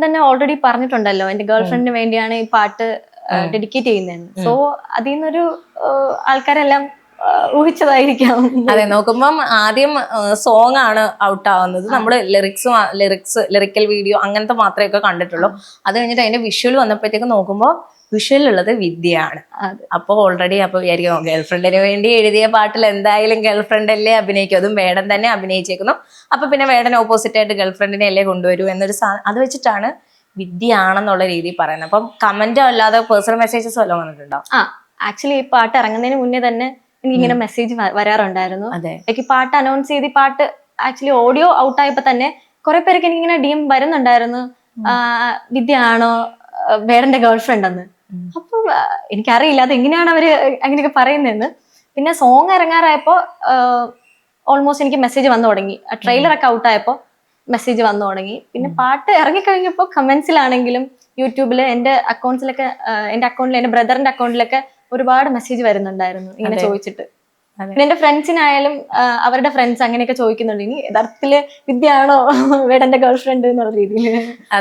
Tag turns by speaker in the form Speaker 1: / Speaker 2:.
Speaker 1: തന്നെ ഓൾറെഡി പറഞ്ഞിട്ടുണ്ടല്ലോ എന്റെ ഗേൾ ഫ്രണ്ടിന് വേണ്ടിയാണ് ഈ പാട്ട് ഡെഡിക്കേറ്റ് ചെയ്യുന്നതെന്ന്. സോ അതിൽ നിന്നൊരു ആൾക്കാരെല്ലാം ഊഹിച്ചതായിരിക്കാം.
Speaker 2: അതെ, നോക്കുമ്പം ആദ്യം സോങ് ആണ് ഔട്ട് ആവുന്നത്. നമ്മള് ലിറിക്കൽ വീഡിയോ അങ്ങനത്തെ മാത്രമേ കണ്ടിട്ടുള്ളൂ. അത് കഴിഞ്ഞിട്ട് അതിന്റെ വിഷ്വൽ വന്നപ്പോഴത്തേക്ക് നോക്കുമ്പോൾ വിഷ്വൽ ഉള്ളത് വിദ്യയാണ്. അപ്പൊ ഓൾറെഡി അപ്പൊ വിചാരിക്കും ഗേൾഫ്രണ്ടിന് വേണ്ടി എഴുതിയ പാട്ടിൽ എന്തായാലും ഗേൾഫ്രണ്ട് അല്ലേ അഭിനയിക്കും, അതും വേടൻ തന്നെ അഭിനയിച്ചേക്കുന്നു. അപ്പൊ പിന്നെ വേടൻ ഓപ്പോസിറ്റ് ആയിട്ട് ഗേൾഫ്രണ്ടിനെ അല്ലേ കൊണ്ടുവരൂ എന്നൊരു അത് വെച്ചിട്ടാണ് വിദ്യയാണെന്നുള്ള രീതിയിൽ പറയുന്നത്. അപ്പം കമന്റോ അല്ലാതെ പേഴ്സണൽ മെസ്സേജസ് വല്ലതും വന്നിട്ടുണ്ടോ?
Speaker 1: ആക്ച്വലി ഈ പാട്ട് ഇറങ്ങുന്നതിന് മുന്നേ തന്നെ എനിക്കിങ്ങനെ മെസ്സേജ് വരാറുണ്ടായിരുന്നു. എനിക്ക് പാട്ട് അനൗൺസ് ചെയ്ത് പാട്ട് ആക്ച്വലി ഓഡിയോ ഔട്ട് ആയപ്പോ തന്നെ കുറെ പേർക്ക് എനിക്കിങ്ങനെ DM വരുന്നുണ്ടായിരുന്നു, വിദ്യ ആണോ വേടന്റെ ഗേൾഫ്രണ്ട് എന്ന്. അപ്പൊ എനിക്കറിയില്ല അതെങ്ങനെയാണ് അവര് അങ്ങനെയൊക്കെ പറയുന്നതെന്ന്. പിന്നെ സോങ് ഇറങ്ങാറായപ്പോ ഓൾമോസ്റ്റ് എനിക്ക് മെസ്സേജ് വന്നു തുടങ്ങി. ട്രെയിലർ ഒക്കെ ഔട്ട് ആയപ്പോ മെസ്സേജ് വന്നു തുടങ്ങി. പിന്നെ പാട്ട് ഇറങ്ങിക്കഴിഞ്ഞപ്പോ കമന്റ്സിലാണെങ്കിലും യൂട്യൂബില് എന്റെ അക്കൗണ്ട്സിലൊക്കെ, എന്റെ അക്കൗണ്ടിൽ എന്റെ ബ്രദറിന്റെ അക്കൗണ്ടിലൊക്കെ ഒരുപാട് മെസ്സേജ് വരുന്നുണ്ടായിരുന്നു ഇങ്ങനെ ചോദിച്ചിട്ട്. പിന്നെ എന്റെ ഫ്രണ്ട്സിനായാലും അവരുടെ ഫ്രണ്ട്സ് അങ്ങനെയൊക്കെ ചോദിക്കുന്നുണ്ട്, ഇനി യഥാർത്ഥത്തില് വിദ്യ ആണോ വേടന്റെ ഗേൾഫ്രണ്ട് എന്നുള്ള രീതിയിൽ.